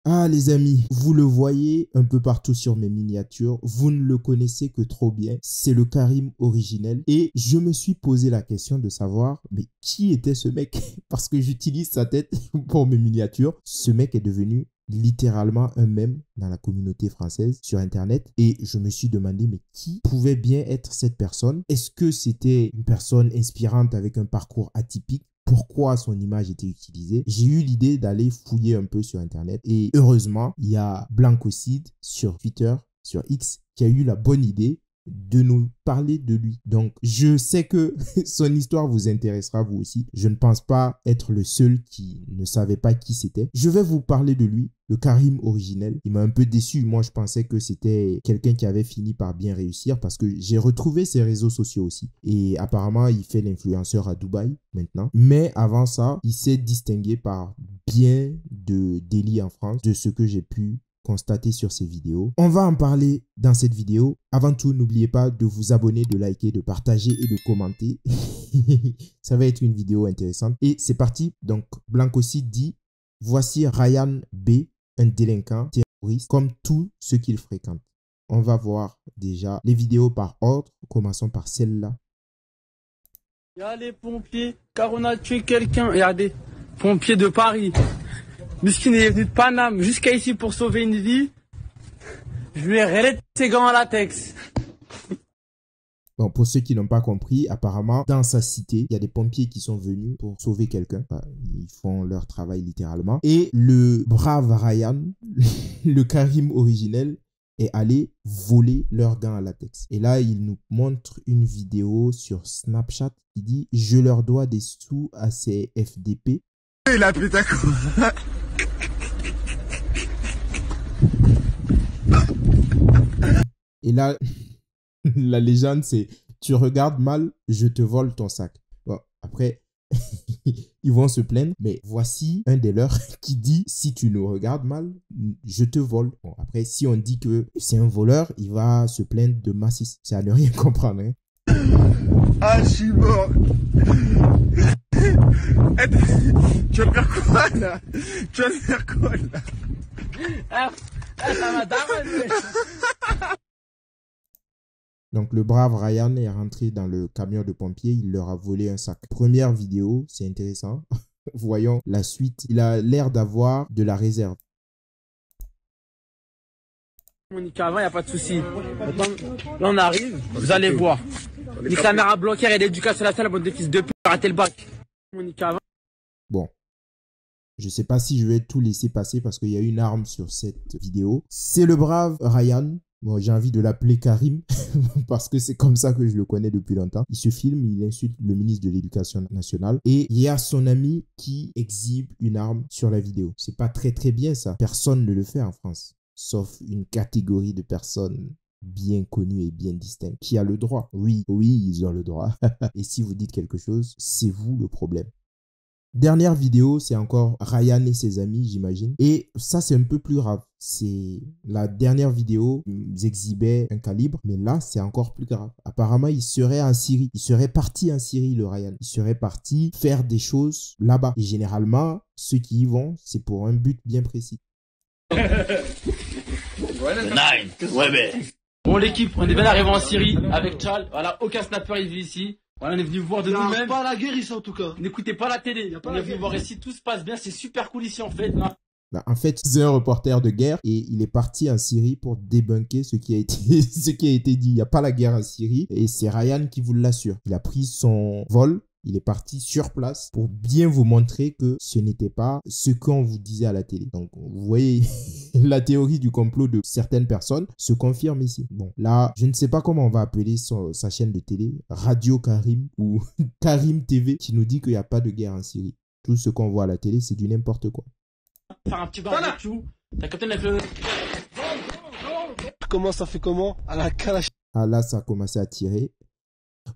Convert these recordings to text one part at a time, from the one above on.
Ah les amis, vous le voyez un peu partout sur mes miniatures, vous ne le connaissez que trop bien, c'est le Karim originel et je me suis posé la question de savoir mais qui était ce mec parce que j'utilise sa tête pour mes miniatures. Ce mec est devenu littéralement un mème dans la communauté française sur internet et je me suis demandé mais qui pouvait bien être cette personne? Est-ce que c'était une personne inspirante avec un parcours atypique? Pourquoi son image était utilisée? J'ai eu l'idée d'aller fouiller un peu sur internet et heureusement il y a Blancocide sur Twitter, sur X, qui a eu la bonne idée de nous parler de lui. Donc, je sais que son histoire vous intéressera vous aussi. Je ne pense pas être le seul qui ne savait pas qui c'était. Je vais vous parler de lui, le Karim originel. Il m'a un peu déçu. Moi, je pensais que c'était quelqu'un qui avait fini par bien réussir parce que j'ai retrouvé ses réseaux sociaux aussi. Et apparemment, il fait l'influenceur à Dubaï maintenant. Mais avant ça, il s'est distingué par bien de délits en France, de ce que j'ai pu constater sur ces vidéos. On va en parler dans cette vidéo. Avant tout, n'oubliez pas de vous abonner, de liker, de partager et de commenter. Ça va être une vidéo intéressante. Et c'est parti. Donc, Blancocide dit, voici Ryan B, un délinquant terroriste, comme tous ceux qu'il fréquente. On va voir déjà les vidéos par ordre. Commençons par celle-là. Il y a les pompiers, car on a tué quelqu'un. Regardez, pompiers de Paris. Miskin est venu de Paname jusqu'à ici pour sauver une vie. Je lui ai relais ses gants en latex. Bon, pour ceux qui n'ont pas compris, apparemment, dans sa cité, il y a des pompiers qui sont venus pour sauver quelqu'un. Enfin, ils font leur travail littéralement. Et le brave Ryan, le Karim originel, est allé voler leurs gants à latex. Et là, il nous montre une vidéo sur Snapchat qui dit « Je leur dois des sous à ces FDP. » Il a pris ta cour. Et là, la légende, c'est « Tu regardes mal, je te vole ton sac. » Bon, après, ils vont se plaindre, mais voici un des leurs qui dit « Si tu nous regardes mal, je te vole. » Bon, après, si on dit que c'est un voleur, il va se plaindre de massif. C'est à ne rien comprendre. Hein. Ah, je suis mort. Tu vas faire quoi là? Tu vas faire quoi là? Ça m'a damé. Donc le brave Ryan est rentré dans le camion de pompiers, il leur a volé un sac. Première vidéo, c'est intéressant. Voyons la suite. Il a l'air d'avoir de la réserve. Monica, avant, il n'y a pas de souci. Là, on arrive, vous allez voir. Les caméras bloquées et l'éducation nationale, la bonne de fils de pute, arrêtez le bac. Monica, avant. Bon. Je ne sais pas si je vais tout laisser passer parce qu'il y a une arme sur cette vidéo. C'est le brave Ryan. Bon, j'ai envie de l'appeler Karim parce que c'est comme ça que je le connais depuis longtemps. Il se filme, il insulte le ministre de l'Éducation nationale et il y a son ami qui exhibe une arme sur la vidéo. C'est pas très bien ça. Personne ne le fait en France, sauf une catégorie de personnes bien connues et bien distinctes qui a le droit. Oui, ils ont le droit. Et si vous dites quelque chose, c'est vous le problème. Dernière vidéo, c'est encore Ryan et ses amis, j'imagine. Et ça, c'est un peu plus grave. C'est la dernière vidéo, ils exhibaient un calibre, mais là, c'est encore plus grave. Apparemment, il serait en Syrie. Il serait parti en Syrie, le Ryan. Il serait parti faire des choses là-bas. Et généralement, ceux qui y vont, c'est pour un but bien précis. Bon, l'équipe, on est bien arrivé en Syrie avec Charles. Voilà, aucun snapper il vit ici. Voilà, on est venu voir de nous-mêmes. Pas la guerre ici en tout cas. N'écoutez pas la télé. On est venu voir ici, tout se passe bien, c'est super cool ici en fait. Là. Bah, en fait, c'est un reporter de guerre et il est parti en Syrie pour débunker ce qui a été, ce qui a été dit. Il n'y a pas la guerre en Syrie et c'est Ryan qui vous l'assure. Il a pris son vol. Il est parti sur place pour bien vous montrer que ce n'était pas ce qu'on vous disait à la télé. Donc, vous voyez, la théorie du complot de certaines personnes se confirme ici. Bon, là, je ne sais pas comment on va appeler sa chaîne de télé, Radio Karim ou Karim TV, qui nous dit qu'il n'y a pas de guerre en Syrie. Tout ce qu'on voit à la télé, c'est du n'importe quoi. Faire un petit bain avec tout. T'as capté le... Comment ça fait comment? À la calache. Ah là, ça a commencé à tirer.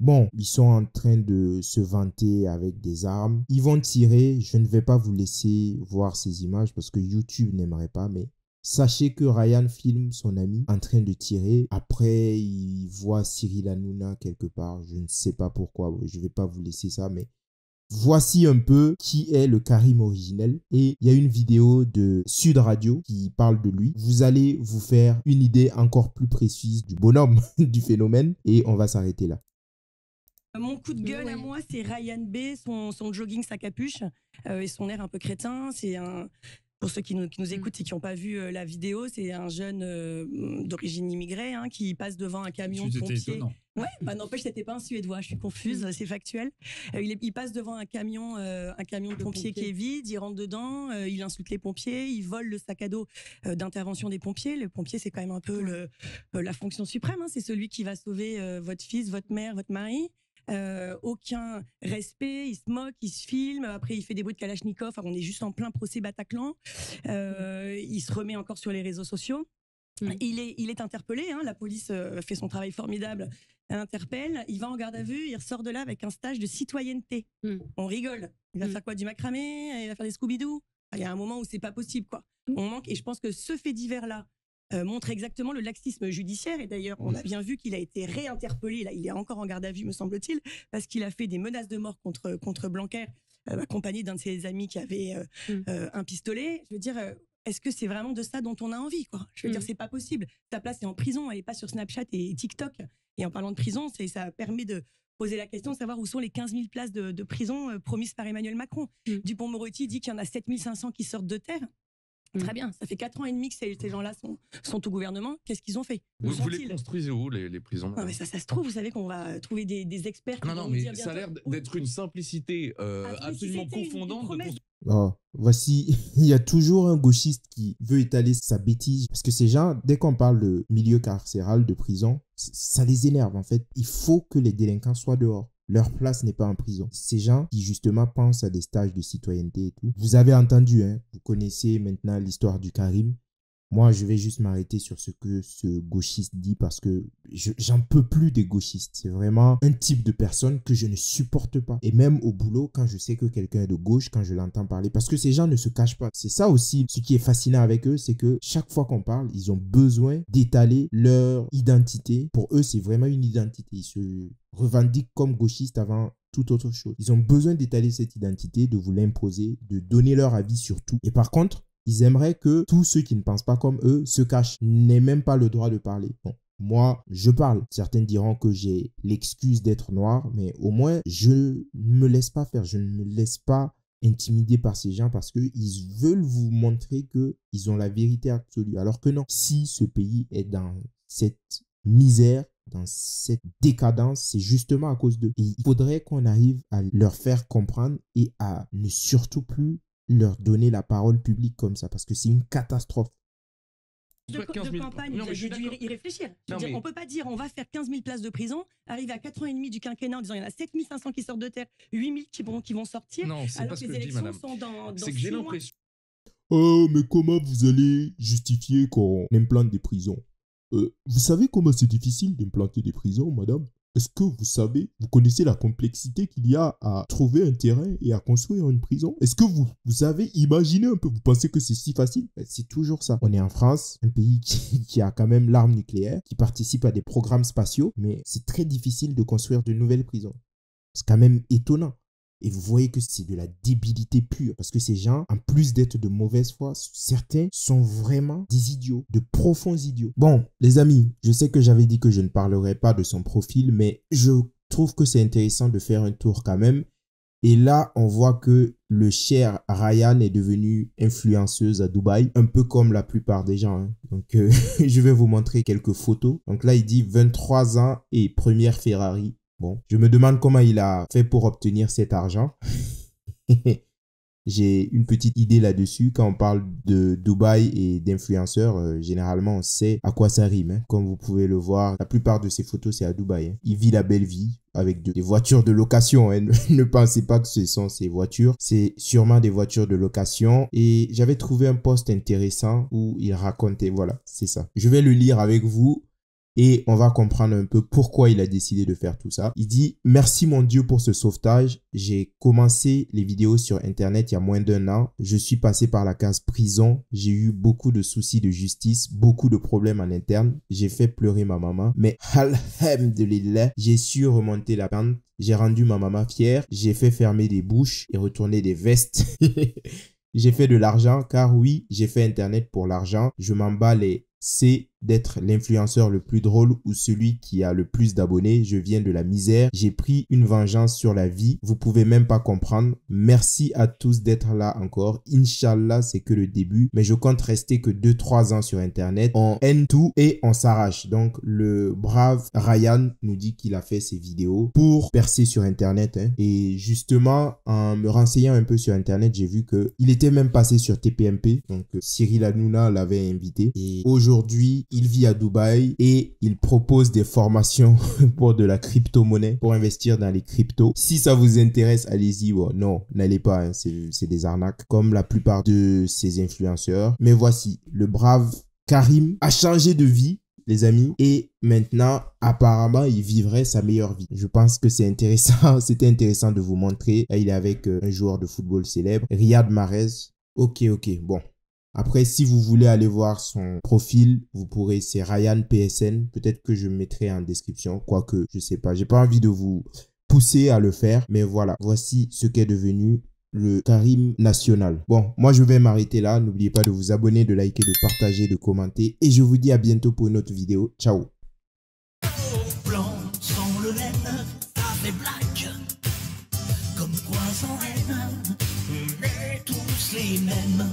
Bon, ils sont en train de se vanter avec des armes. Ils vont tirer. Je ne vais pas vous laisser voir ces images parce que YouTube n'aimerait pas. Mais sachez que Ryan filme son ami en train de tirer. Après, il voit Cyril Hanouna quelque part. Je ne sais pas pourquoi. Je ne vais pas vous laisser ça. Mais Voici un peu qui est le Karim originel. Et il y a une vidéo de Sud Radio qui parle de lui. Vous allez vous faire une idée encore plus précise du bonhomme, du phénomène. Et on va s'arrêter là. Mon coup de gueule à moi, c'est Ryan B, son jogging, sa capuche et son air un peu crétin. C'est un... Pour ceux qui nous écoutent et qui n'ont pas vu la vidéo, c'est un jeune d'origine immigrée qui passe devant un camion de pompiers. Ouais, bah n'empêche, c'était pas un Suédois, je suis confuse, c'est factuel. Il passe devant un camion de pompiers qui est vide, il rentre dedans, il insulte les pompiers, il vole le sac à dos d'intervention des pompiers. Le pompier, c'est quand même un peu la fonction suprême, c'est celui qui va sauver votre fils, votre mère, votre mari. Aucun respect, il se moque, il se filme, après il fait des bruits de Kalachnikov, on est juste en plein procès Bataclan, il se remet encore sur les réseaux sociaux. Il est interpellé, la police fait son travail formidable, interpelle, il va en garde à vue, il ressort de là avec un stage de citoyenneté. On rigole, il va faire quoi, du macramé, il va faire des Scooby-Doo. Il y a un moment où c'est pas possible, quoi. On manque, et je pense que ce fait divers là montre exactement le laxisme judiciaire. Et d'ailleurs, on a bien vu qu'il a été réinterpellé. Là, il est encore en garde à vue, me semble-t-il, parce qu'il a fait des menaces de mort contre Blanquer, accompagné d'un de ses amis qui avait un pistolet. Je veux dire, est-ce que c'est vraiment de ça dont on a envie, quoi? Je veux dire, c'est pas possible. Ta place est en prison, elle est pas sur Snapchat et TikTok. Et en parlant de prison, ça permet de poser la question de savoir où sont les 15 000 places de prison promises par Emmanuel Macron. Dupond-Moretti dit qu'il y en a 7 500 qui sortent de terre. Très bien, ça fait 4 ans et demi que ces gens-là sont au gouvernement. Qu'est-ce qu'ils ont fait? Vous les construisez où, les prisons? Non, mais ça se trouve, vous savez qu'on va trouver des experts qui Non, mais ça a l'air d'être une simplicité absolument confondante. Oh, voici, il y a toujours un gauchiste qui veut étaler sa bêtise. Parce que ces gens, dès qu'on parle de milieu carcéral, de prison, ça les énerve en fait. Il faut que les délinquants soient dehors. Leur place n'est pas en prison. Ces gens qui justement pensent à des stages de citoyenneté et tout. Vous avez entendu, vous connaissez maintenant l'histoire du Karim. Moi, je vais juste m'arrêter sur ce que ce gauchiste dit parce que j'en peux plus des gauchistes. C'est vraiment un type de personne que je ne supporte pas. Et même au boulot, quand je sais que quelqu'un est de gauche, quand je l'entends parler, parce que ces gens ne se cachent pas. C'est ça aussi, ce qui est fascinant avec eux, c'est que chaque fois qu'on parle, ils ont besoin d'étaler leur identité. Pour eux, c'est vraiment une identité. Ils se revendiquent comme gauchistes avant toute autre chose. Ils ont besoin d'étaler cette identité, de vous l'imposer, de donner leur avis sur tout. Et par contre, ils aimeraient que tous ceux qui ne pensent pas comme eux se cachent, n'aient même pas le droit de parler. Bon, moi, je parle. Certains diront que j'ai l'excuse d'être noir, mais au moins, je ne me laisse pas faire. Je ne me laisse pas intimider par ces gens parce qu'ils veulent vous montrer qu'ils ont la vérité absolue. Alors que non, si ce pays est dans cette misère, dans cette décadence, c'est justement à cause d'eux. Et il faudrait qu'on arrive à leur faire comprendre et à ne surtout plus leur donner la parole publique comme ça, parce que c'est une catastrophe. De campagne, j'ai dû y réfléchir. On ne peut pas dire on va faire 15 000 places de prison, arriver à 4 ans et demi du quinquennat en disant il y en a 7 500 qui sortent de terre, 8 000 qui vont sortir, non, c'est alors pas ce que que les je dis, élections madame. sont dans C'est que j'ai l'impression... Oh, mais comment vous allez justifier qu'on implante des prisons? Vous savez comment c'est difficile d'implanter des prisons, madame? Est-ce que vous savez, vous connaissez la complexité qu'il y a à trouver un terrain et à construire une prison? Est-ce que vous avez imaginé un peu? Vous pensez que c'est si facile? C'est toujours ça. On est en France, un pays qui a quand même l'arme nucléaire, qui participe à des programmes spatiaux, mais c'est très difficile de construire de nouvelles prisons. C'est quand même étonnant. Et vous voyez que c'est de la débilité pure. Parce que ces gens, en plus d'être de mauvaise foi, certains sont vraiment des idiots, de profonds idiots. Bon, les amis, je sais que j'avais dit que je ne parlerais pas de son profil, mais je trouve que c'est intéressant de faire un tour quand même. Et là, on voit que le cher Ryan est devenu influenceuse à Dubaï, un peu comme la plupart des gens. Donc, je vais vous montrer quelques photos. Donc là, il dit 23 ans et première Ferrari. Bon, je me demande comment il a fait pour obtenir cet argent. J'ai une petite idée là-dessus. Quand on parle de Dubaï et d'influenceurs, généralement, on sait à quoi ça rime. Comme vous pouvez le voir, la plupart de ces photos, c'est à Dubaï. Il vit la belle vie avec des voitures de location. Ne pensez pas que ce sont ces voitures. C'est sûrement des voitures de location. Et j'avais trouvé un post intéressant où il racontait, voilà, c'est ça. Je vais le lire avec vous. et on va comprendre un peu pourquoi il a décidé de faire tout ça. Il dit « Merci mon Dieu pour ce sauvetage. J'ai commencé les vidéos sur Internet il y a moins d'1 an. Je suis passé par la case prison. J'ai eu beaucoup de soucis de justice, beaucoup de problèmes en interne. J'ai fait pleurer ma maman. Mais alhamdulillah, j'ai su remonter la pente. J'ai rendu ma maman fière. J'ai fait fermer des bouches et retourner des vestes. » J'ai fait de l'argent car oui, j'ai fait Internet pour l'argent. Je m'en bats les C d'être l'influenceur le plus drôle ou celui qui a le plus d'abonnés. Je viens de la misère. J'ai pris une vengeance sur la vie. Vous pouvez même pas comprendre. Merci à tous d'être là encore. Inch'Allah, c'est que le début. Mais je compte rester que 2-3 ans sur Internet. On aime tout et on s'arrache. Donc, le brave Ryan nous dit qu'il a fait ses vidéos pour percer sur Internet. Et justement, en me renseignant un peu sur Internet, j'ai vu qu'il était même passé sur TPMP. Donc, Cyril Hanouna l'avait invité. Et aujourd'hui, il vit à Dubaï et il propose des formations pour de la crypto-monnaie, pour investir dans les cryptos. Si ça vous intéresse, allez-y. Bon, non, n'allez pas, hein, c'est des arnaques comme la plupart de ces influenceurs. Mais voici, le brave Karim a changé de vie, les amis, et maintenant, apparemment, il vivrait sa meilleure vie. Je pense que c'est intéressant, c'était intéressant de vous montrer. Là, il est avec un joueur de football célèbre, Riyad Mahrez. Ok, bon. Après, si vous voulez aller voir son profil, vous pourrez, c'est Ryan PSN. Peut-être que je mettrai en description, quoique, je sais pas. J'ai pas envie de vous pousser à le faire, mais voilà. Voici ce qu'est devenu le Karim national. Bon, moi, je vais m'arrêter là. N'oubliez pas de vous abonner, de liker, de partager, de commenter. Et je vous dis à bientôt pour une autre vidéo. Ciao. Blanc sans le laine, avec black, comme quoi sans haine, mais tous les mêmes.